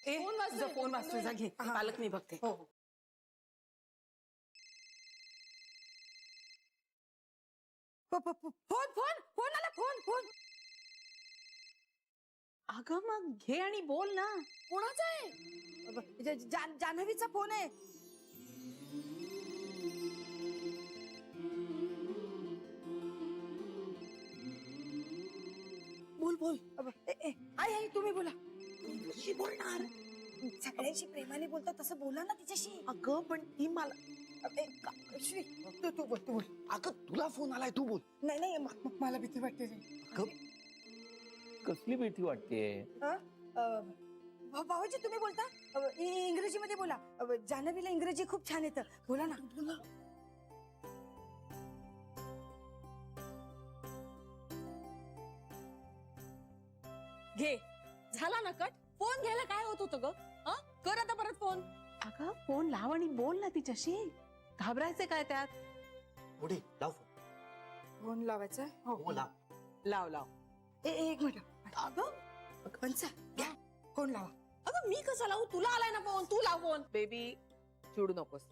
Phone वाजतोय जा घे पालक मी बघते. हो फोन फोन फोन आला फोन फोन. अगं मग घे आणि बोल ना. कोणाचा आहे? जान्हवीचा फोन आहे. बोल बोल. आई तुम्ही बोला. कशी बोलणार? सगळ्यांशी प्रेमाने बोलतात तसं बोला ना तिच्याशी. अगं पण ती मला. श्री तू बोल तू बोल. अगं तुला फोन आलाय, तू बोल. नाही नाही मला भीती वाटते रे. कसली भीती वाटतेय? भाऊजी तुम्ही बोलता इंग्रजी मध्ये बोला. जान्हवीला इंग्रजी खूप छान येतं. बोला ना. बोला. घे झाला ना कट. फोन घ्यायला काय होत होतं ग? कर आता परत फोन. अगं फोन लाव आणि बोल ना तिच्याशी. घाबरायचे काय त्यात? पुढे लाव फोन लावायचा. हो लाव. लाव लाव. एक मिनिट. अगं पंचा घ्या फोन लावा. अगं मी कसं लावू? तुला आलाय ना फोन, तू लाव फोन. बेबी चिडू नकोस.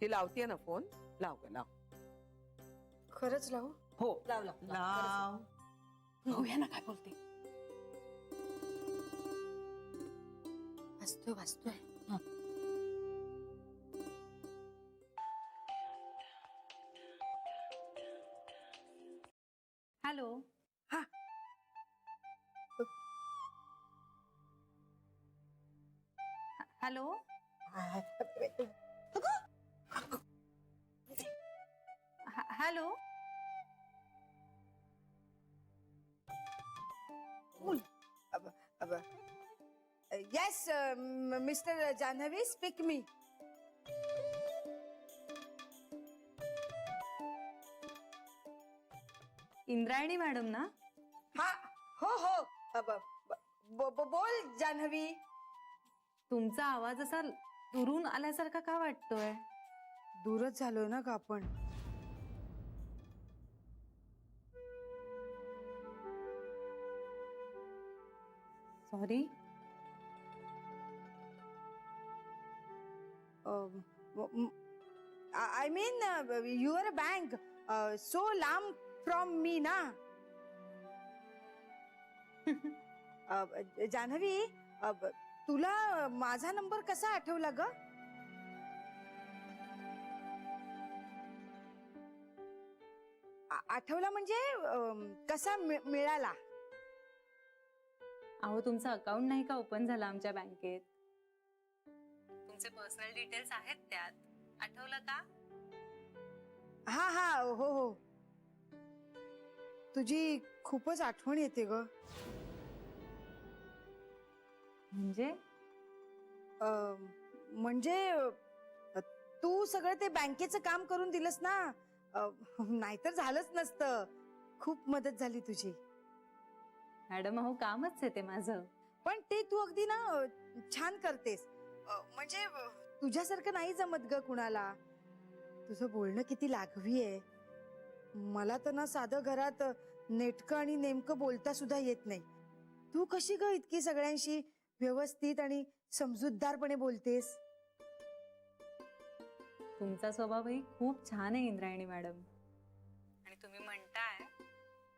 ती लावतीये ना फोन. लाव का लाव. खरंच लावू? हो लाव लाव लाव. बघूया ना काय बोलते. वाचतोय वाचतोय. हॅलो. हा hello. Hello. Yes mister Janhavi speak मी. इंद्रायणी मॅडम ना? हा हो हो बोल जान्हवी. तुमचा आवाज असा दुरून आल्यासारखा का वाटतोय? दूरच झालोय ना का आपण. Sorry. I mean your bank so लांब फ्रॉम मी ना. जान्हवी तुला माझा नंबर कसा आठवला ग? आठवला म्हणजे कसा मिळाला? अहो तुमचं अकाउंट नाही का ओपन झालं आमच्या बँकेत? तुमचे पर्सनल डिटेल्स आहेत त्यात. आठवलं का? हा हा हो हो. तुझी खूपच आठवण येते ग. म्हणजे तू सगळं ते बँकेचं काम करून दिलंस ना. नाहीतर झालंच नसतं. खूप मदत झाली तुझी. मॅडम अहो कामच आहे ते माझं. पण ते तू अगदी ना छान करतेस. म्हणजे तुझ्यासारखं नाही जमत ग कुणाला. तुझं बोलणं किती लाघवी आहे. मला तर ना साधं घरात नेटकं आणि नेमकं बोलता सुद्धा येत नाही. तू कशी ग इतकी सगळ्यांशी व्यवस्थित आणि समजूतदारपणे बोलतेस? तुमचा स्वभावही खूप छान आहे इंद्रायणी मॅडम. आणि तुम्ही म्हणताय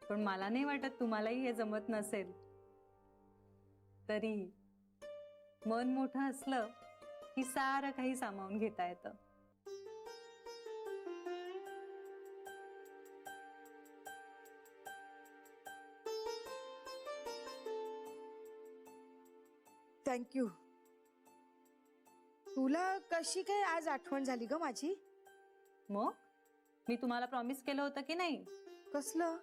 पण मला नाही वाटत तुम्हालाही हे जमत नसेल. तरी मन मोठं असलं की सारं काही सामावून घेता येतं. थँक्यू. तुला कशी काय आज आठवण झाली ग माझी? मग मी तुम्हाला प्रॉमिस केलं होतं की नाही? कसलं?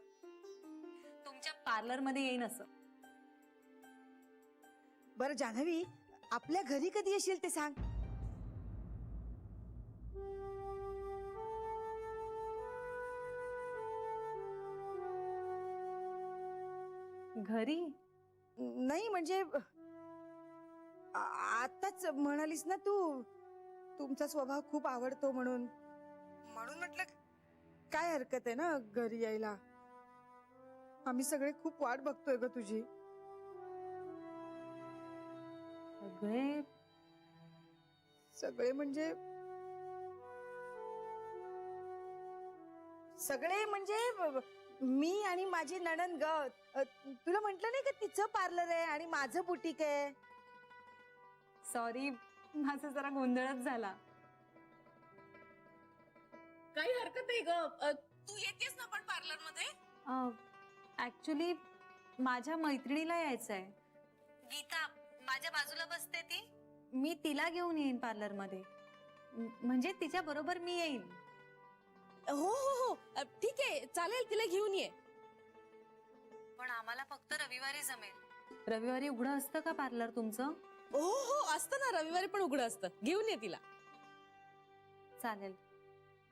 तुमच्या पार्लर मध्ये येईन असं. बरं जान्हवी आपल्या घरी कधी येशील ते सांग. घरी? नाही म्हणजे आताच म्हणालीस ना तू तुमचा स्वभाव खूप आवडतो म्हणून म्हटलं काय हरकत आहे ना घरी यायला. आम्ही सगळे खूप वाट बघतोय ग तुझी. सगळे सगळे म्हणजे मी आणि माझी नणंद ग. तुला म्हंटल नाही का तिचं पार्लर आहे आणि माझं बुटीक आहे. सॉरी, माझा जरा गोंधळच झाला. काही हरकत नाही ग. तू येतेस ना पण पार्लर मध्ये? ऍक्च्युली माझ्या मैत्रिणीला यायचंय. गीता माझ्या बाजूला बसते ती. मी तिला घेऊन येईन पार्लर मध्ये. म्हणजे तिच्या बरोबर मी येईन. हो हो हो, ठीक आहे, चालेल, तिला घेऊन ये. पण आम्हाला फक्त रविवारी जमेल. रविवारी उघडं असतं का पार्लर तुमचं? हो हो, असतं ना, रविवारी पण उघडं असतं. घेऊन ये तिला. चालेल,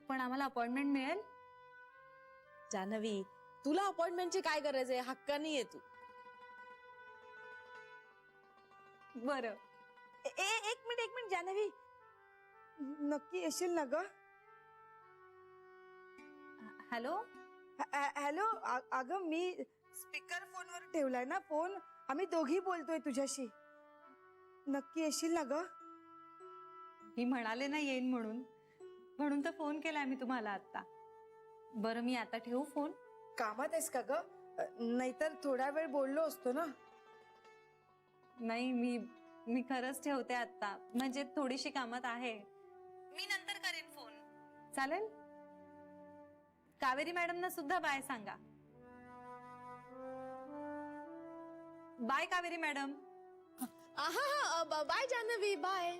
पण आम्हाला अपॉइंटमेंट मिळेल? जान्हवी, तुला अपॉइंटमेंटची काय गरज आहे? हक्काने ये तू. बरं. एक मिनिट जान्हवी, नक्की येशील ना ग? हॅलो. हॅलो, अगं मी स्पीकर फोनवर ठेवलाय ना फोन. आम्ही दोघी बोलतोय तुझ्याशी. नक्की येशील ना ग? मी म्हणाले ना येईन म्हणून तर फोन केलाय मी तुम्हाला आता. बरं, मी आता ठेवू फोन? कामात आहेस का ग? नाहीतर थोडा वेळ बोललो असतो ना. नाही, मी खरंच ठेवते आता. म्हणजे थोडीशी कामात आहे. मी नंतर करेन फोन. चालेल? कावेरी मॅडमना सुद्धा बाय सांगा. Bye Kaveri madam. हा, बाय जान्हवी, बाय.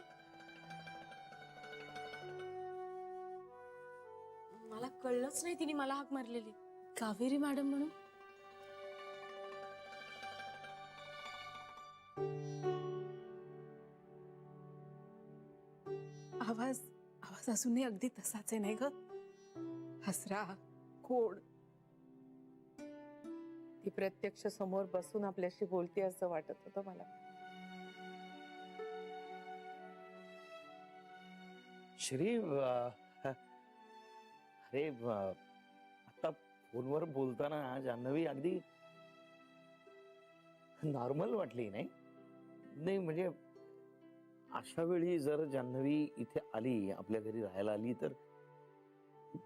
मला कळलंच नाही तिने मला हाक मारलेली. कावेरी मॅडम म्हणून. आवाज अजूनही अगदी तसाच आहे नाही ग? हसरा, खोड. ती प्रत्यक्ष समोर बसून आपल्याशी बोलते असं वाटत होतं मला. श्री अरे आता फोनवर बोलताना जान्हवी अगदी नॉर्मल वाटली नाही? नाही म्हणजे अशा वेळी जर जान्हवी इथे आली, आपल्या घरी राहायला आली, तर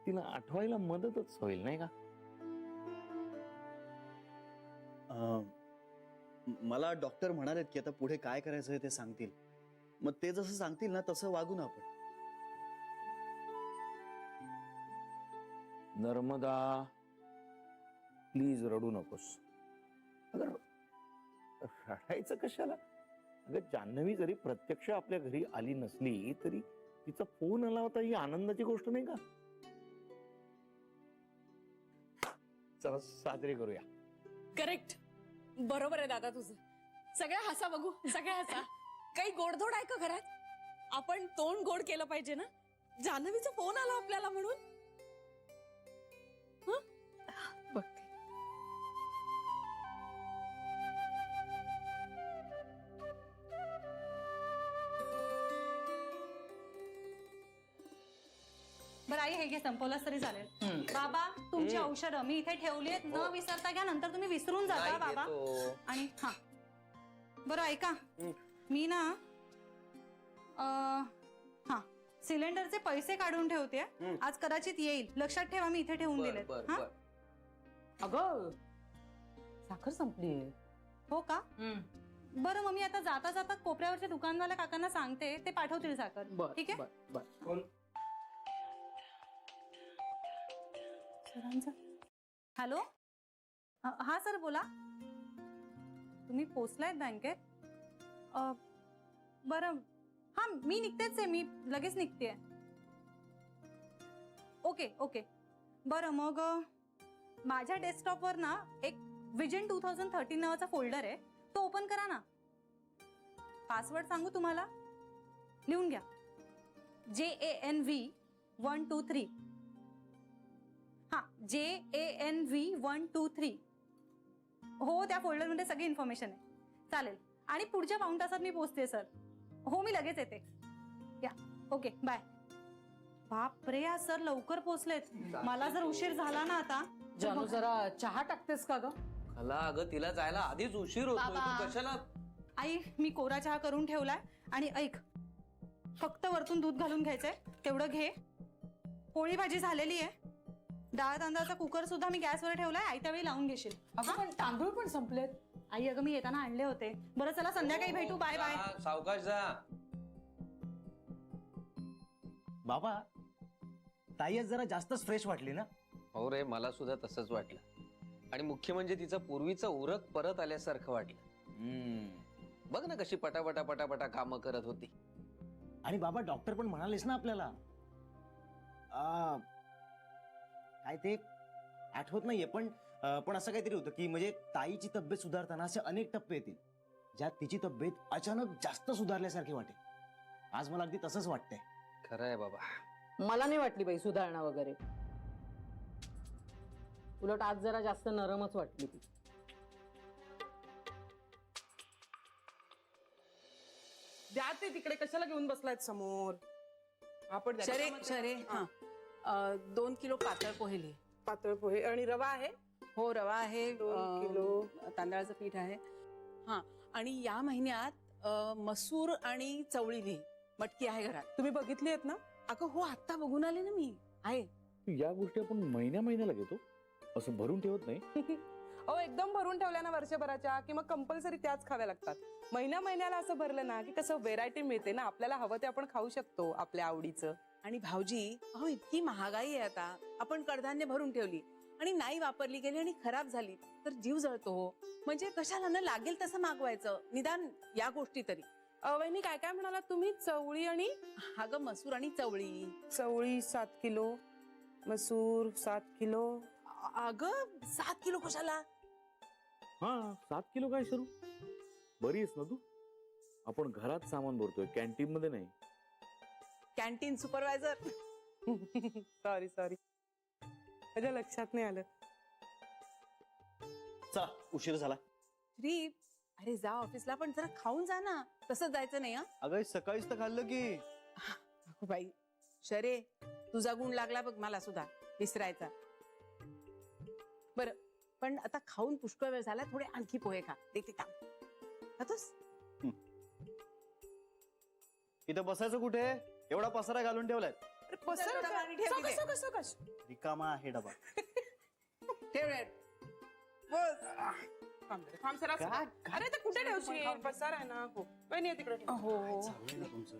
तिला आठवायला मदतच होईल नाही का? मला डॉक्टर म्हणालेत की आता पुढे काय करायचं ते सांगतील. मग ते जसं सांगतील ना तसं वागू ना आपण. नर्मदा, प्लीज रडू नकोस. अगं रडायचं कशाला? अगं जान्हवी जरी प्रत्यक्ष आपल्या घरी आली नसली तरी तिचा फोन आला होता, ही आनंदाची गोष्ट नाही का? चला साजरी करूया. करेक्ट, बरोबर आहे दादा तुझं. सगळ्या हसा बघू, सगळ्या हसा. काही गोडधोड आहे का घरात? आपण तोंड गोड केलं पाहिजे ना. जान्हवीचा फोन आला आपल्याला म्हणून. बघते. बरं आई, हे घे, संपवलंच तरी चालेल. बाबा, तुमची औषधं मी इथे ठेवली आहेत. न विसरता घ्या, नंतर तुम्ही विसरून जाता बाबा. आणि हा बरं ऐका, मी ना हा सिलेंडरचे पैसे काढून ठेवते. आज कदाचित येईल. लक्षात ठेवा, मी इथे ठेवून दिलेत. हा, अगं साखर संपली. हो का? बरं, मग मी आता जाता जाता कोपऱ्यावरच्या दुकानवाल्या काकांना सांगते, ते पाठवतील साखर. ठीक आहे? हॅलो. हा सर, बोला. तुम्ही पोचलायत बँकेत? बरं, हा मी निघतेच आहे. मी लगेच निघतेय. Okay okay. बरं, मग माझ्या डेस्कटॉपवर ना एक विजन 2013 नावाचा फोल्डर आहे. तो ओपन करा ना. पासवर्ड सांगू तुम्हाला? लिहून घ्या. JANV 123. हा, JANV 123. हो, त्या फोल्डर मध्ये सगळी इन्फॉर्मेशन आहे. चालेल. आणि पुढच्या पाऊण तासात मी पोहोचते सर. हो, मी लगेच येते. या, ओके, बाय. बापरे, आज सर लवकर पोहोचलेत. मला जर उशीर झाला ना आता. जानू, जरा चहा टाकतेस का ग? मला अगं तिला जायला आधीच उशीर होतोय. तू कशाला? आई मी कोरा चहा करून ठेवलाय आणि ऐक, फक्त वरतून दूध घालून घ्यायचंय, तेवढं घे. पोळी भाजी झालेली आहे. डाळ तांदळाचा कुकर सुद्धा मी गॅसवर ठेवलाय, आई त्यावेळी लावून घेशील. अगं पण तांदूळ पण संपलेत. आई अगं मी येताना आणले होते. बरं चला संध्याकाळी भेटू. Bye bye. सावकाश जा. बाबा, ताई आज जरा जास्तच फ्रेश वाटली ना? हो रे, मला सुद्धा तसंच वाटलं. आणि मुख्य म्हणजे तिचं पूर्वीचं उरक परत आल्यासारखं वाटलं. बघ ना कशी पटापटा पटापटा कामं करत होती. आणि बाबा डॉक्टर पण म्हणालेच ना आपल्याला, काय ते आठवत नाहीये, पण असं काहीतरी होतं की म्हणजे ताईची तब्येत सुधारताना असे अनेक टप्पे येतील ज्यात तिची तब्येत अचानक जास्त सुधारल्यासारखी वाटेल. आज मला अगदी तसंच वाटतंय. खरं आहे बाबा. मला नाही वाटली बाई सुधारणा वगैरे. उलट आज जरा जास्त नरमच वाटली ती. द्या ते तिकडे, कशाला घेऊन बसलायत समोर? आपण शरे शरे, हा 2 किलो पातळ पोहे लिहे. पातळ पोहे आणि रवा आहे. हो रवा आहे, 2 किलो. तांदळाचं पीठ आहे. हा, आणि या महिन्यात मसूर आणि चवळी लिही. मटकी आहे घरात. तुम्ही बघितली आहेत ना? अगं हो, आत्ता बघून आले ना मी. आहे. या गोष्टी आपण महिन्याला घेतो, असं भरून ठेवत नाही. अहो एकदम भरून ठेवल्या ना वर्षभराच्या की मग कंपल्सरी त्याच खाव्या लागतात. महिन्याला असं भरलं ना की कसं व्हेरायटी मिळते ना, आपल्याला हवं ते आपण खाऊ शकतो आपल्या आवडीचं. आणि भाऊजी, अहो इतकी महागाई आहे आता. आपण कडधान्य भरून ठेवली आणि नाही वापरली गेली आणि खराब झाली तर जीव जळतो हो. म्हणजे कशाला ना, लागेल तसं मागवायचं, निदान या गोष्टी तरी. वहिनी काय काय म्हणाला तुम्ही? चवळी आणि अगं मसूर आणि चवळी. चवळी 7 किलो, मसूर 7 किलो. अगं 7 किलो कशाला? हा 7 किलो काय शरू? बरी आहेस ना तू? आपण घरात सामान भरतोय, कॅन्टीन मध्ये नाही. Canteen supervisor. सॉरी माझ्या लक्षात नाही आलं. चला उशीर झाला. श्री, अरे जा ऑफिसला, पण जरा खाऊन जा ना. तसंच जायचं नाही. हा अगं सकाळीच तर खाल्लं की. अगो बाई, शरे तुझा गुण लागला बघ मला सुद्धा विसरायचा. बरं, पण आता खाऊन पुष्कळ वेळ झाला, थोडे आणखी पोहे खा. देते काम खातोस? इथं बसायचं कुठे? एवढा पसारा घालून ठेवलाय. अरे पसरत डबा आणि आहे. ठेव तिथे. सावकाश. रिकामा आहे डबा. ठेव रे. थांब जरा. अरे ते कुठे ठेवशील? पसार आहे ना. हो वहिनी आहे तिकडे ठेव. हो चाललंय ना तुमचं.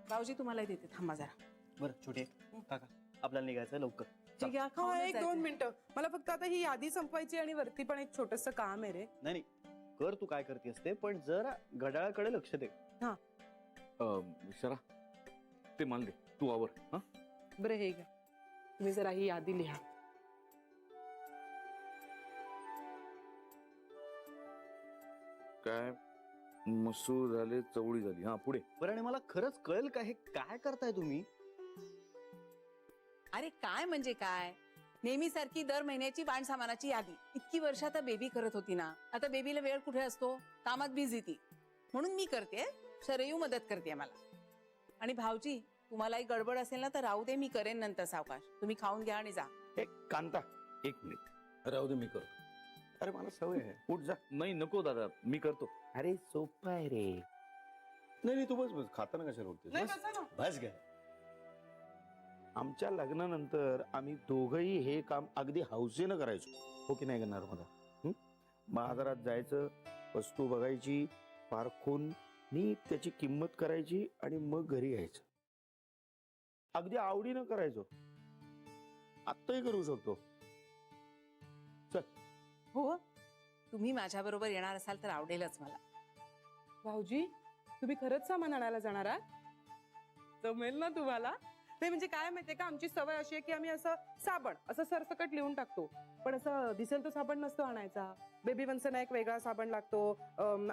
भाऊजी तुम्हालाही देते, थांबा जरा. बरं छोटे काका, आपल्याला निघायचं लवकर. ठीक आहे, हा, खाऊनच 1-2 जायचंय. मिनिटं. मला फक्त आता ही यादी संपवायची आणि वरती पण एक छोटस काम आहे रे. नाही कर, तू काय करतेस ते, पण जरा घड्याळाकडे लक्ष दे. शरा, ते मान दे, तू आवर. हा बरं हे घ्या, तुम्ही जरा ही यादी लिहा. काय? मसूर झाले, चवळी झाली. हा पुढे. बरं, आणि मला खरंच कळेल का हे काय करताय तुम्ही? अरे काय म्हणजे काय, नेहमीसारखी दर महिन्याची वाण सामानाची यादी. इतकी वर्ष आता बेबी करत होती ना, आता बेबीला वेळ कुठे असतो, कामात बिझी ती. म्हणून मी करते, शरयू मदत करते मला. आणि भाऊजी, तुम्हालाही गडबड असेल ना तर राहू दे, मी करेन नंतर सावकाश. तुम्ही खाऊन घ्या आणि जा. एक कांता, 1 मिनिट राहू दे, मी करतो. अरे मला सवय आहे, उठ जा. नाही नको दादा, मी करतो. अरे सोपं आहे रे. नाही तू बस खाताना कशाला नाही उठते? बसा ना. बस घ्या. आमच्या लग्नानंतर आम्ही दोघंही हे काम अगदी हौसेनं करायचो, हो की नाही करणार मला? बाजारात जायचं, वस्तू बघायची, पारखून नीट त्याची किंमत करायची आणि मग घरी यायचं. अगदी आवडीनं करायचो. आत्ताही करू शकतो. हो, तुम्ही माझ्या बरोबर येणार असाल तर आवडेलच मला. भाऊजी, तुम्ही खरंच सामान आणायला जाणार आहात? जमेल ना तुम्हाला? नाही म्हणजे काय माहितीये का, आमची सवय अशी आहे की आम्ही असं साबण असं सरसकट लिहून टाकतो, पण असं दिसेल तो साबण नसतो आणायचा. बेबी वन्सना एक वेगळा साबण लागतो,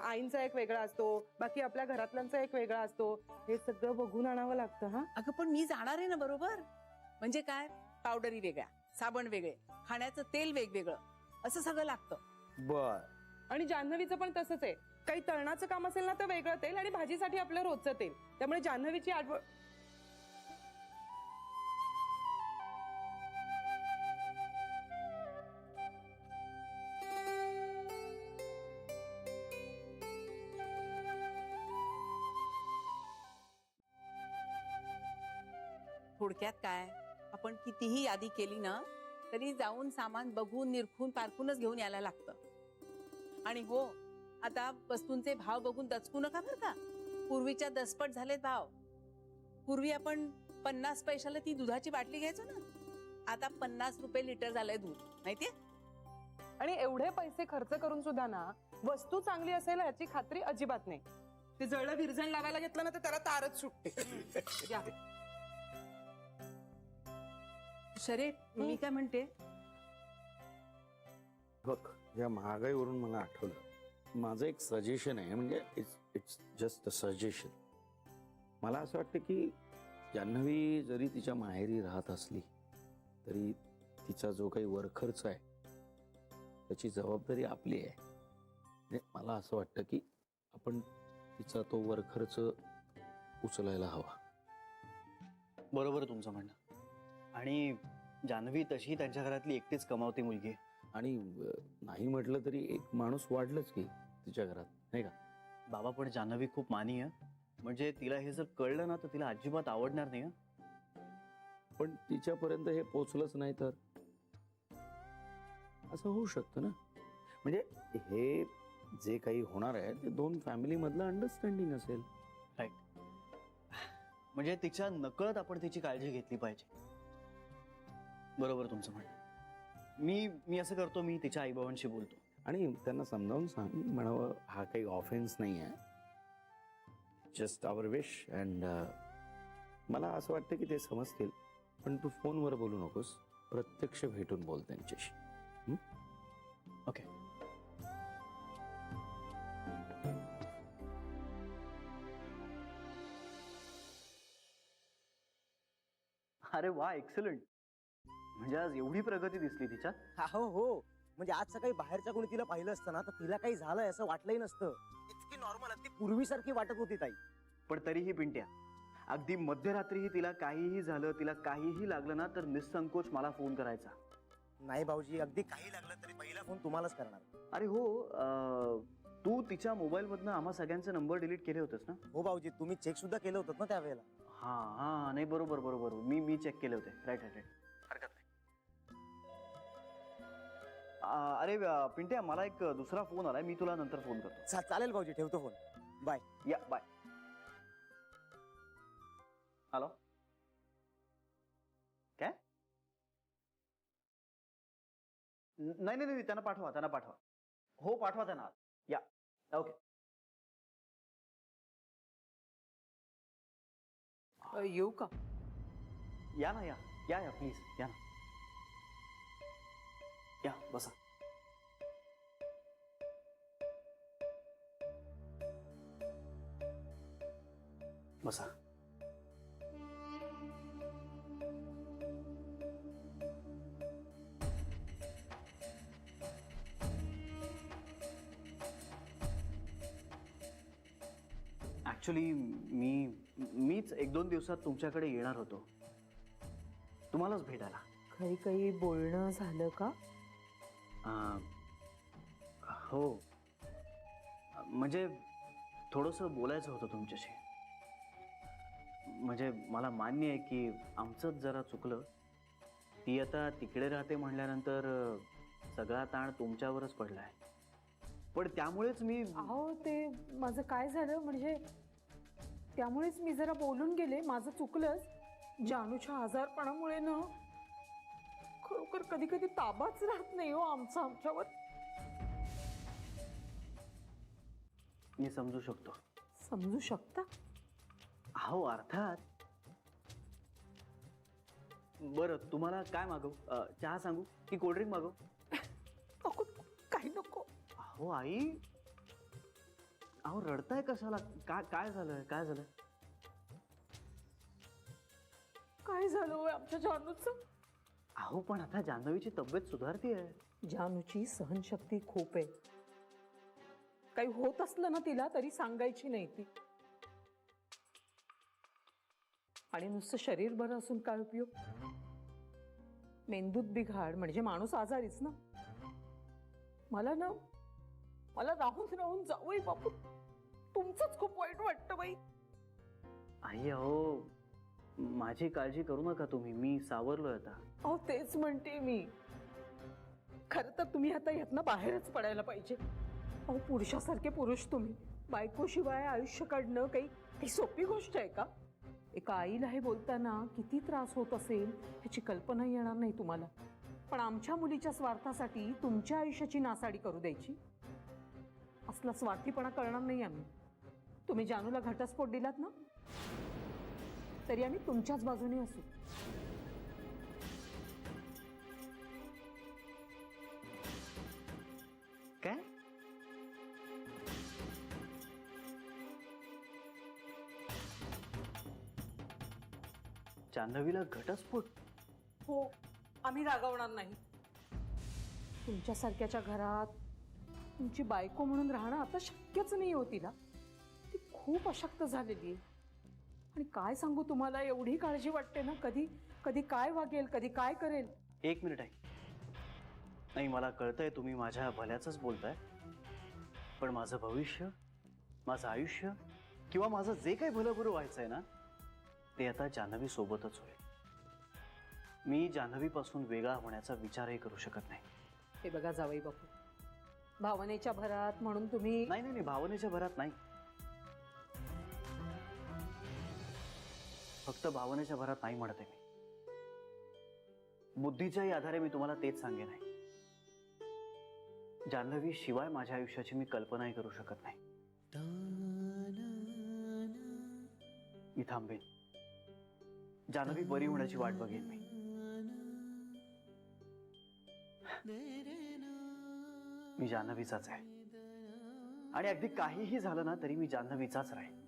आईंचा एक वेगळा असतो, बाकी आपल्या घरातल्यांचा एक वेगळा असतो. हे सगळं बघून आणावं लागतं. हा अगं पण मी जाणार आहे ना बरोबर. म्हणजे काय, पावडरी वेगळ्या, साबण वेगळे, खाण्याचं तेल वेगवेगळं, असं सगळं लागतं. बर. आणि जान्हवीचं पण तसंच आहे. काही तळणाचं काम असेल ना तर वेगळं तेल, आणि भाजीसाठी आपलं रोजचं तेल. त्यामुळे जान्हवीची आठवण. थोडक्यात काय, आपण कितीही यादी केली ना तरी जाऊन सामान बघून निरखून पारखूनच घेऊन यायला लागतं. आणि हो, आता वस्तूंचे भाव बघून दचकू नका बरं का. पूर्वीच्या दसपट झालेत भाव. पूर्वी आपण 50 पैशाला ती दुधाची बाटली घ्यायचो ना, आता 50 रुपये लिटर झालंय दूध, माहितीये. आणि एवढे पैसे खर्च करून सुद्धा ना वस्तू चांगली असेल याची खात्री अजिबात नाही. ते जळलं विरजण लावायला घेतलं ना तर त्याला तारच सुटते. या. शरे, मी काय म्हणते, बघ, या महागाईवरून मला आठवलं, माझं एक सजेशन आहे, म्हणजे इट्स जस्ट अ सजेशन. मला असं वाटतं की जान्हवी जरी तिच्या माहेरी राहत असली तरी तिचा जो काही वरखर्च आहे त्याची जबाबदारी आपली आहे. म्हणजे मला असं वाटतं की आपण तिचा तो वरखर्च उचलायला हवा. बरोबर आहे तुमचं म्हणणं. आणि जान्हवी तशी त्यांच्या घरातली एकटीच कमावती मुलगी आहे. आणि नाही म्हटलं तरी एक माणूस वाढलंच की तिच्या घरात, नाही का? बाबा, पण जान्हवी खूप मानी आहे. म्हणजे तिला हे जर कळलं ना तर तिला अजिबात आवडणार नाही. पण तिच्यापर्यंत हे पोचलंच नाही तर असं होऊ शकतं ना. म्हणजे हे जे काही होणार आहे ते दोन फॅमिली मधलं अंडरस्टँडिंग असेल. म्हणजे तिच्या नकळत आपण तिची काळजी घेतली पाहिजे. बरोबर तुमचं म्हणणं. मी असं करतो, मी तिच्या आईबाबांशी बोलतो आणि त्यांना समजावून सांग, म्हणावं हा काही ऑफेन्स नाही आहे, जस्ट आवर विश. अँड मला असं वाटतं की ते समजतील. पण तू फोनवर बोलू नकोस, प्रत्यक्ष भेटून बोल त्यांच्याशी. ओके. अरे वा, एक्सलंट. म्हणजे आज एवढी प्रगती दिसली तिच्यात. हो. म्हणजे आज सकाळी बाहेरच्या कोणी तिला पाहिलं असतं ना तर तिला काही झालंय असं वाटलंही नसतं. इतकी नॉर्मल, अगदी पूर्वीसारखी वाटत होती ताई. पण तरीही पिंट्या, अगदी मध्यरात्रीही तिला काहीही झालं, तिला काहीही लागलं ना तर निसंकोच मला फोन करायचा. नाही भाऊजी, अगदी काही लागलं तरी पहिला फोन तुम्हालाच करणार. अरे हो, तू तिच्या मोबाईल मधनं आम्हा सगळ्यांचे नंबर डिलीट केले होतेस ना? हो भाऊजी, तुम्ही चेक सुद्धा केलं होतं ना त्यावेळेला. हा, नाही, बरोबर. मी चेक केले होते. राईट. हरकत नाही. अरे पिंट्या, मला एक दुसरा फोन आलाय, मी तुला नंतर फोन करतो. चालेल भाऊजी, ठेवतो फोन. बाय. या, बाय. हॅलो, काय? नाही, त्यांना पाठवा. हो, पाठवा त्यांना. या, ओके. येऊ का? या ना, या प्लीज, या ना. या, बसा. बसा. ऍक्च्युली मीच 1-2 दिवसात तुमच्याकडे येणार होतो, तुम्हालाच भेटायला. काही बोलणं झालं का? हो, म्हणजे थोडंसं बोलायचं होतं तुमच्याशी. म्हणजे मला मान्य आहे की आमचंच जरा चुकलं. ती आता तिकडे राहते म्हणल्यानंतर सगळा ताण तुमच्यावरच पडलाय. पण त्यामुळेच मी अहो, ते माझं काय झालं म्हणजे त्यामुळेच मी जरा बोलून गेले. माझं चुकलंच. जानूच्या आजारपणामुळे ना खरोखर कधी कधी ताबाच राहत नाही हो आमच्यावर. मी समजू शकतो. समजू शकता? हो, अर्थात. बरं, तुम्हाला काय मागवू? चहा सांगू की कोल्ड्रिंक मागवू? नको, काही नको. अहो आई, अहो रडताय कशाला? काय झालं? काय झालं होय आमच्या जानूचं? अहो, पण आता जान्हवीची तब्येत सुधारतीये. जानूची सहनशक्ती खूप आहे. काही होत असलं ना तिला तरी सांगायची नाही ती. आणि नुसतं शरीर बरं असून काय उपयोग? मेंदूत बिघाड म्हणजे माणूस आजारीच ना. मला राहून जावई बापू तुमचंच खूप वाईट वाटतं बाई. आई, अहो माझी काळजी करू नका तुम्ही, मी सावरलोय आता. अहो तेच म्हणते मी. खरं तर तुम्ही आता यातनं बाहेरच पडायला पाहिजे. अहो पुरुषासारखे पुरुष तुम्ही, बायकोशिवाय आयुष्य काढणं काही सोपी गोष्ट आहे का? एका आईला हे बोलताना किती त्रास होत असेल ह्याची कल्पना येणार नाही तुम्हाला. पण आमच्या मुलीच्या स्वार्थासाठी तुमच्या आयुष्याची नासाडी करू द्यायची? असला स्वार्थीपणा करणार नाही आम्ही. तुम्ही जानूला घटस्फोट दिलात ना, तरी आम्ही तुमच्याच बाजूने असू. काय? जान्हवीला घटस्फोट? हो, आम्ही रागवणार नाही. तुमच्यासारख्याच्या घरात तुमची बायको म्हणून राहणं आता शक्यच नाही हो तिला. ती खूप अशक्त झालेली आहे. आणि काय सांगू तुम्हाला, एवढी काळजी वाटते ना, कधी कधी काय वागेल, कधी काय करेल. 1 मिनिट आहे. नाही, मला कळतंय तुम्ही माझ्या भल्याचंच बोलताय, पण माझं भविष्य, माझं आयुष्य किंवा माझं जे काही भलं बुरं व्हायचंय ना, ते आता जान्हवी सोबतच होईल. मी जान्हवीपासून वेगळा होण्याचा विचारही करू शकत नाही. हे बघा जावई बापू, भावनेच्या भरात म्हणून तुम्ही. नाही नाही नाही, भावनेच्या भरात नाही. फक्त भावनेच्या भरात नाही म्हणते मी. बुद्धीच्याही आधारे मी तुम्हाला तेच सांगेन आहे. जान्हवी शिवाय माझ्या आयुष्याची मी कल्पनाही करू शकत नाही. मी थांबेन. जान्हवी बरी होण्याची वाट बघेन मी. मी जान्हवीचाच आहे. आणि अगदी काहीही झालं ना तरी मी जान्हवीचाच राहील.